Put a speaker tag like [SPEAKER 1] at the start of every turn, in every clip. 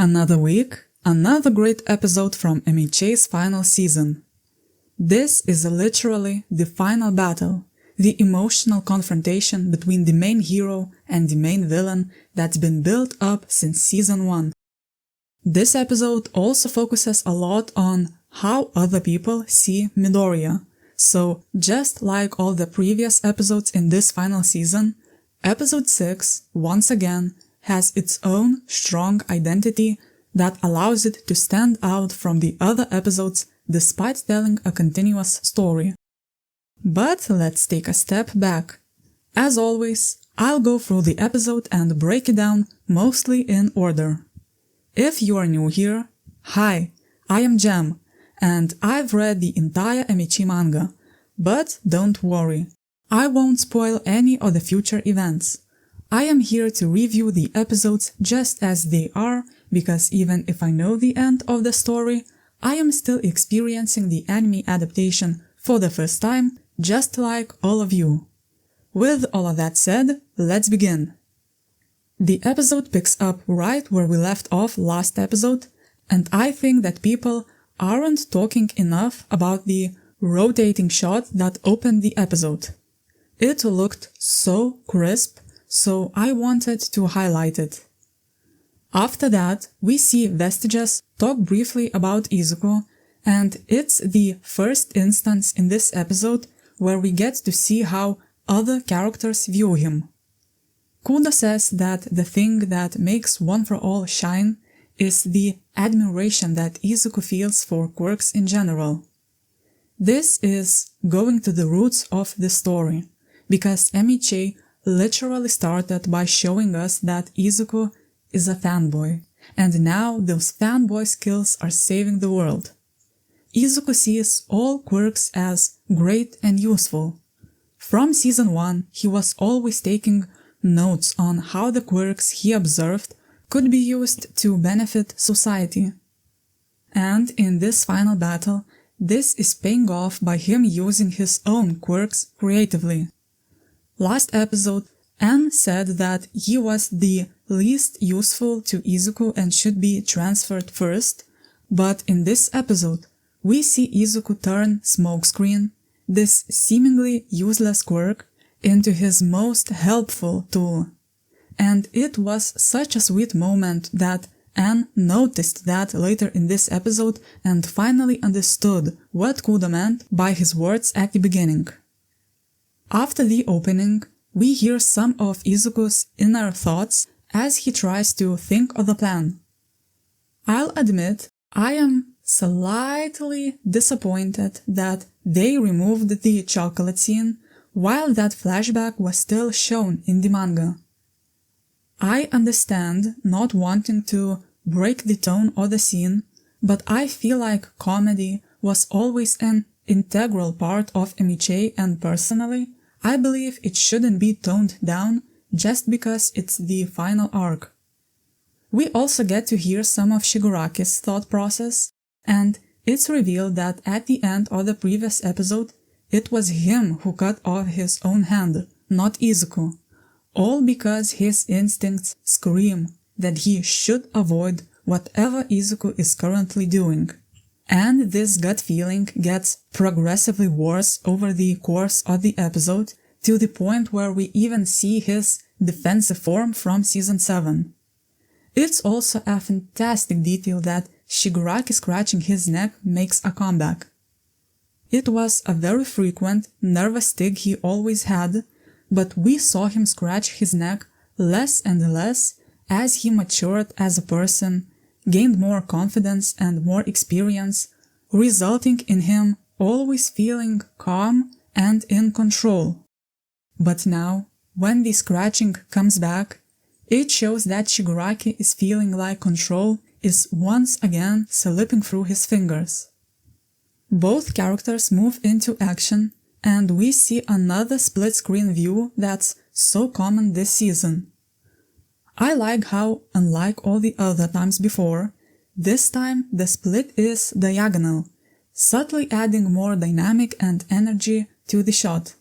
[SPEAKER 1] Another week, another great episode from MHA's final season. This is literally the final battle, the emotional confrontation between the main hero and the main villain that's been built up since season 1. This episode also focuses a lot on how other people see Midoriya. So, just like all the previous episodes in this final season, episode 6, once again, has its own strong identity that allows it to stand out from the other episodes despite telling a continuous story. But let's take a step back. As always, I'll go through the episode and break it down mostly in order. If you are new here, hi, I am Jam, and I've read the entire MHA manga. But don't worry, I won't spoil any of the future events. I am here to review the episodes just as they are, because even if I know the end of the story, I am still experiencing the anime adaptation for the first time, just like all of you. With all of that said, let's begin. The episode picks up right where we left off last episode, and I think that people aren't talking enough about the rotating shot that opened the episode. It looked so crisp, so I wanted to highlight it. After that, we see Vestiges talk briefly about Izuku, and it's the first instance in this episode where we get to see how other characters view him. Kuda says that the thing that makes One for All shine is the admiration that Izuku feels for quirks in general. This is going to the roots of the story, because MHA literally started by showing us that Izuku is a fanboy, and now those fanboy skills are saving the world. Izuku sees all quirks as great and useful. From season 1, he was always taking notes on how the quirks he observed could be used to benefit society. And in this final battle, this is paying off by him using his own quirks creatively. Last episode, Anne said that he was the least useful to Izuku and should be transferred first, but in this episode, we see Izuku turn Smokescreen, this seemingly useless quirk, into his most helpful tool. And it was such a sweet moment that Anne noticed that later in this episode and finally understood what Kuda meant by his words at the beginning. After the opening, we hear some of Izuku's inner thoughts as he tries to think of the plan. I'll admit, I am slightly disappointed that they removed the chocolate scene while that flashback was still shown in the manga. I understand not wanting to break the tone of the scene, but I feel like comedy was always an integral part of MHA, and personally, I believe it shouldn't be toned down just because it's the final arc. We also get to hear some of Shigaraki's thought process, and it's revealed that at the end of the previous episode, it was him who cut off his own hand, not Izuku. All because his instincts scream that he should avoid whatever Izuku is currently doing. And this gut feeling gets progressively worse over the course of the episode, to the point where we even see his defensive form from season 7. It's also a fantastic detail that Shigaraki scratching his neck makes a comeback. It was a very frequent, nervous tic he always had, but we saw him scratch his neck less and less as he matured as a person, gained more confidence and more experience, resulting in him always feeling calm and in control. But now, when the scratching comes back, it shows that Shigaraki is feeling like control is once again slipping through his fingers. Both characters move into action, and we see another split-screen view that's so common this season. I like how, unlike all the other times before, this time the split is diagonal, subtly adding more dynamic and energy to the shot.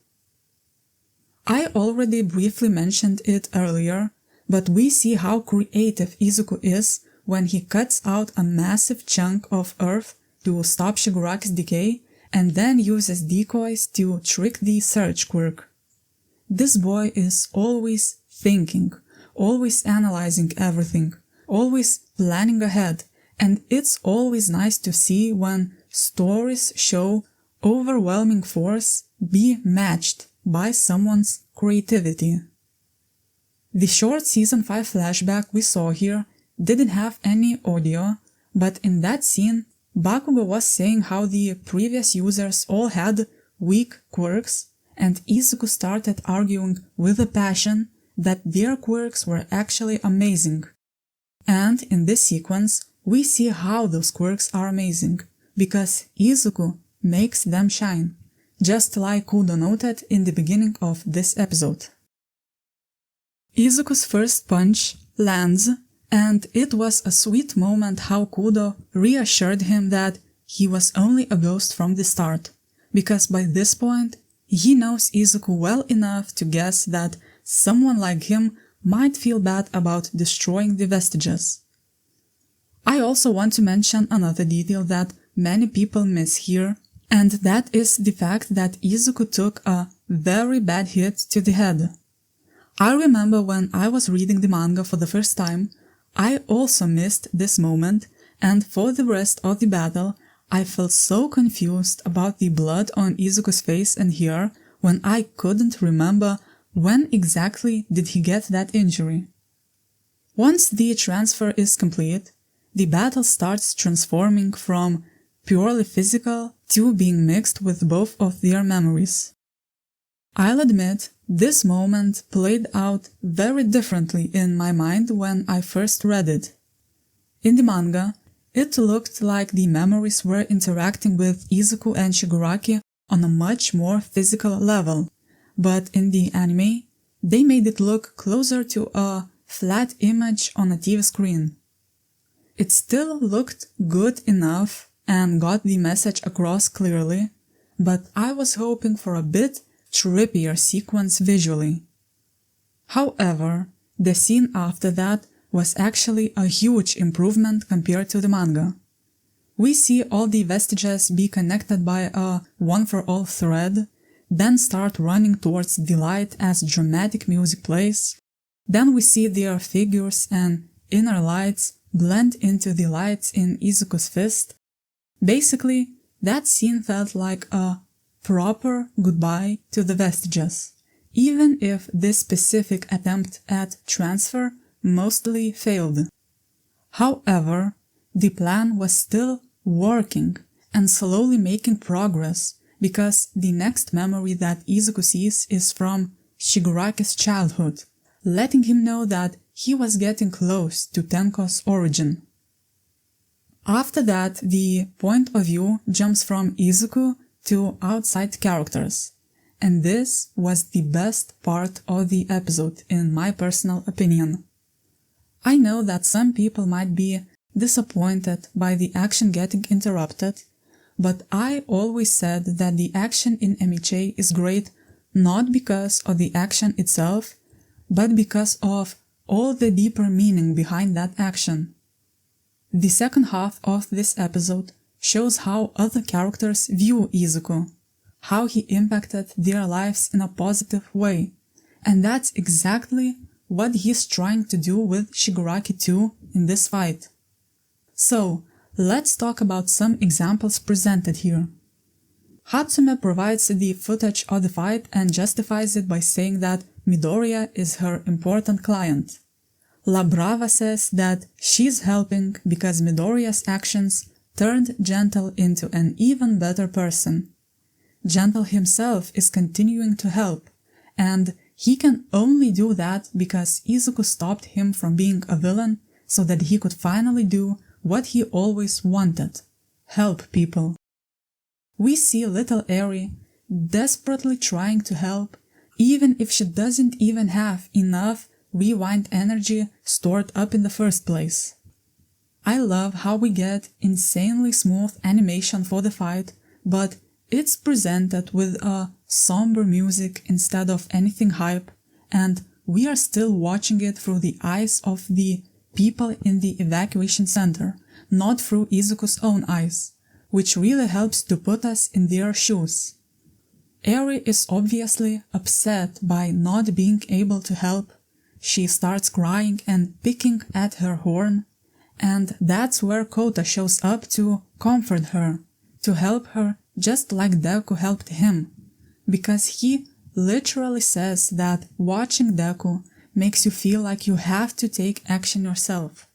[SPEAKER 1] I already briefly mentioned it earlier, but we see how creative Izuku is when he cuts out a massive chunk of earth to stop Shigaraki's decay and then uses decoys to trick the Surge quirk. This boy is always thinking, always analyzing everything, always planning ahead, and it's always nice to see when stories show overwhelming force be matched by someone's creativity. The short Season 5 flashback we saw here didn't have any audio, but in that scene, Bakugo was saying how the previous users all had weak quirks, and Izuku started arguing with a passion that their quirks were actually amazing. And in this sequence, we see how those quirks are amazing, because Izuku makes them shine, just like Kudo noted in the beginning of this episode. Izuku's first punch lands, and it was a sweet moment how Kudo reassured him that he was only a ghost from the start, because by this point, he knows Izuku well enough to guess that someone like him might feel bad about destroying the vestiges. I also want to mention another detail that many people miss here, and that is the fact that Izuku took a very bad hit to the head. I remember when I was reading the manga for the first time, I also missed this moment, and for the rest of the battle, I felt so confused about the blood on Izuku's face and hair when I couldn't remember when exactly did he get that injury. Once the transfer is complete, the battle starts transforming from purely physical to being mixed with both of their memories. I'll admit, this moment played out very differently in my mind when I first read it. In the manga, it looked like the memories were interacting with Izuku and Shigaraki on a much more physical level, but in the anime, they made it look closer to a flat image on a TV screen. It still looked good enough and got the message across clearly, but I was hoping for a bit trippier sequence visually. However, the scene after that was actually a huge improvement compared to the manga. We see all the vestiges be connected by a one-for-all thread, then start running towards the light as dramatic music plays. Then we see their figures and inner lights blend into the lights in Izuku's fist. Basically, that scene felt like a proper goodbye to the vestiges, even if this specific attempt at transfer mostly failed. However, the plan was still working and slowly making progress, because the next memory that Izuku sees is from Shigaraki's childhood, letting him know that he was getting close to Tenko's origin. After that, the point of view jumps from Izuku to outside characters, and this was the best part of the episode in my personal opinion. I know that some people might be disappointed by the action getting interrupted, but I always said that the action in MHA is great not because of the action itself, but because of all the deeper meaning behind that action. The second half of this episode shows how other characters view Izuku, how he impacted their lives in a positive way, and that's exactly what he's trying to do with Shigaraki too in this fight. So, let's talk about some examples presented here. Hatsume provides the footage of the fight and justifies it by saying that Midoriya is her important client. La Brava says that she's helping because Midoriya's actions turned Gentle into an even better person. Gentle himself is continuing to help, and he can only do that because Izuku stopped him from being a villain so that he could finally do what he always wanted: help people. We see little Eri desperately trying to help, even if she doesn't even have enough rewind energy stored up in the first place. I love how we get insanely smooth animation for the fight, but it's presented with a somber music instead of anything hype, and we are still watching it through the eyes of the people in the evacuation center, not through Izuku's own eyes, which really helps to put us in their shoes. Eri is obviously upset by not being able to help. She starts crying and picking at her horn, and that's where Kota shows up to comfort her, to help her just like Deku helped him, because he literally says that watching Deku makes you feel like you have to take action yourself.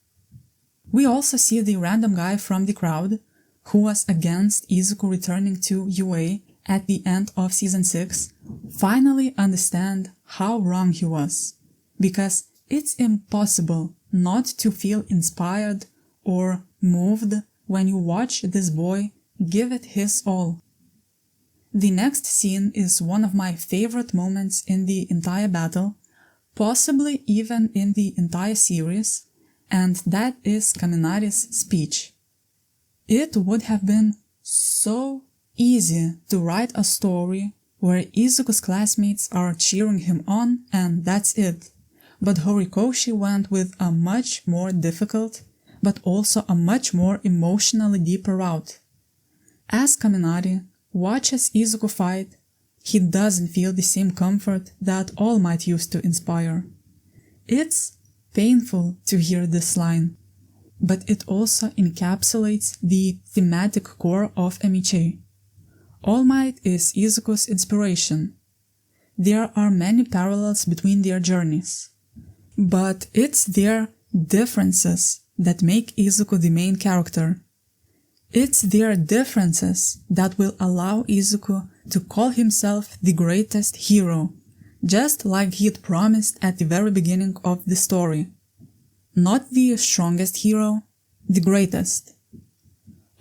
[SPEAKER 1] We also see the random guy from the crowd, who was against Izuku returning to UA at the end of Season 6, finally understand how wrong he was, because it's impossible not to feel inspired or moved when you watch this boy give it his all. The next scene is one of my favorite moments in the entire battle, possibly even in the entire series, and that is Kaminari's speech. It would have been so easy to write a story where Izuku's classmates are cheering him on and that's it, but Horikoshi went with a much more difficult, but also a much more emotionally deeper route. As Kaminari watches Izuku fight, he doesn't feel the same comfort that All Might used to inspire. It's painful to hear this line, but it also encapsulates the thematic core of MHA. All Might is Izuku's inspiration. There are many parallels between their journeys, but it's their differences that make Izuku the main character. It's their differences that will allow Izuku to call himself the greatest hero, just like he'd promised at the very beginning of the story. Not the strongest hero, the greatest.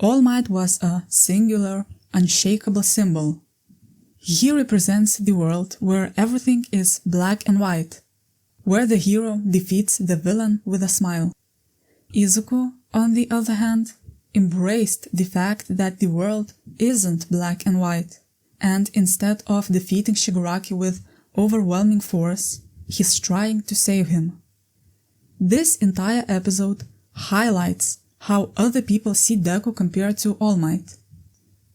[SPEAKER 1] All Might was a singular, unshakable symbol. He represents the world where everything is black and white, where the hero defeats the villain with a smile. Izuku, on the other hand, embraced the fact that the world isn't black and white, and instead of defeating Shigaraki with overwhelming force, he's trying to save him. This entire episode highlights how other people see Deku compared to All Might.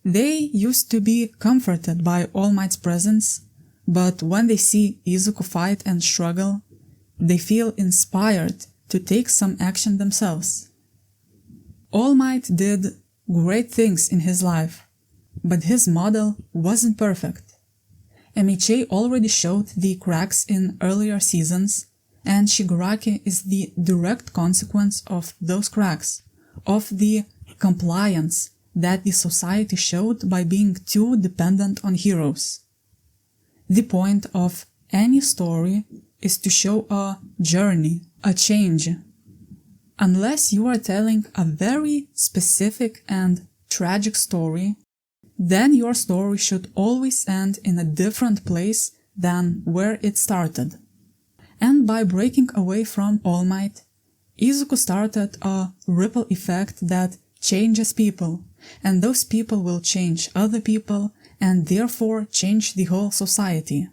[SPEAKER 1] They used to be comforted by All Might's presence, but when they see Izuku fight and struggle, they feel inspired to take some action themselves. All Might did great things in his life, but his model wasn't perfect. MHA already showed the cracks in earlier seasons, and Shigaraki is the direct consequence of those cracks, of the compliance that the society showed by being too dependent on heroes. The point of any story is to show a journey, a change. Unless you are telling a very specific and tragic story, then your story should always end in a different place than where it started. And by breaking away from All Might, Izuku started a ripple effect that changes people, and those people will change other people and therefore change the whole society.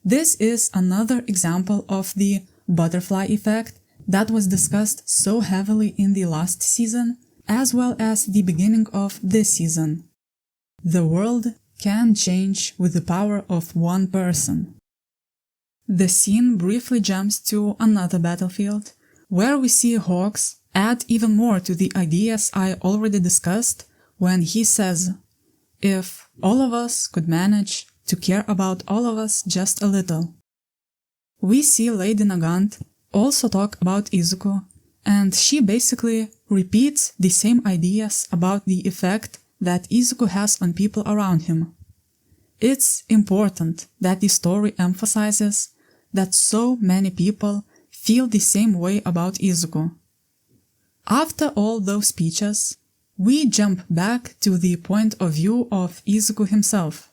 [SPEAKER 1] This is another example of the butterfly effect that was discussed so heavily in the last season, as well as the beginning of this season. The world can change with the power of one person. The scene briefly jumps to another battlefield, where we see Hawks add even more to the ideas I already discussed when he says, "If all of us could manage to care about all of us just a little." We see Lady Nagant also talk about Izuku, and she basically repeats the same ideas about the effect that Izuku has on people around him. It's important that the story emphasizes that so many people feel the same way about Izuku. After all those speeches, we jump back to the point of view of Izuku himself.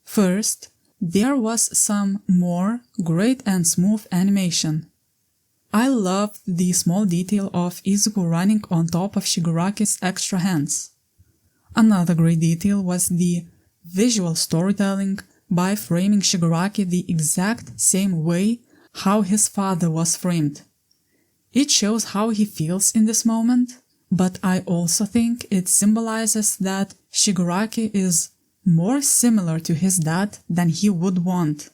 [SPEAKER 1] First, there was some more great and smooth animation. I loved the small detail of Izuku running on top of Shigaraki's extra hands. Another great detail was the visual storytelling by framing Shigaraki the exact same way how his father was framed. It shows how he feels in this moment, but I also think it symbolizes that Shigaraki is more similar to his dad than he would want.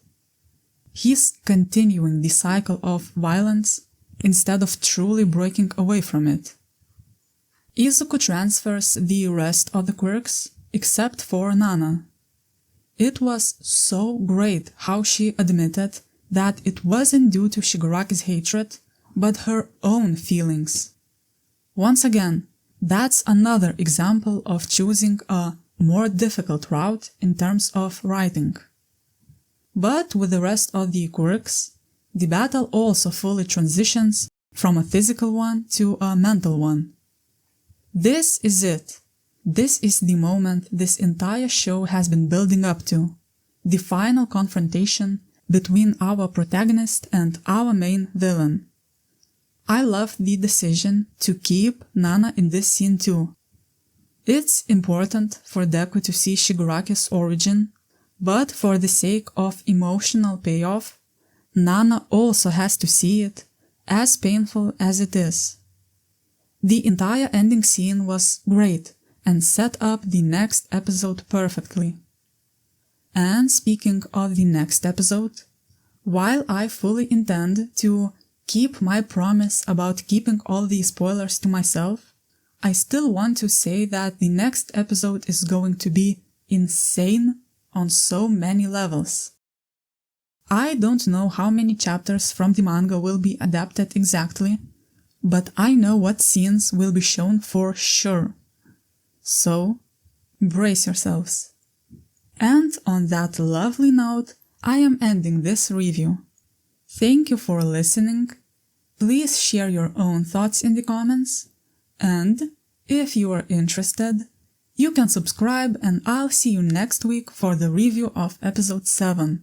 [SPEAKER 1] He's continuing the cycle of violence instead of truly breaking away from it. Izuku transfers the rest of the quirks except for Nana. It was so great how she admitted that it wasn't due to Shigaraki's hatred, but her own feelings. Once again, that's another example of choosing a more difficult route in terms of writing. But with the rest of the quirks, the battle also fully transitions from a physical one to a mental one. This is it. This is the moment this entire show has been building up to. The final confrontation between our protagonist and our main villain. I love the decision to keep Nana in this scene too. It's important for Deku to see Shigaraki's origin, but for the sake of emotional payoff, Nana also has to see it, as painful as it is. The entire ending scene was great and set up the next episode perfectly. And speaking of the next episode, while I fully intend to keep my promise about keeping all the spoilers to myself, I still want to say that the next episode is going to be insane on so many levels. I don't know how many chapters from the manga will be adapted exactly, but I know what scenes will be shown for sure. So, brace yourselves. And on that lovely note, I am ending this review. Thank you for listening. Please share your own thoughts in the comments. And, if you are interested, you can subscribe and I'll see you next week for the review of episode 7.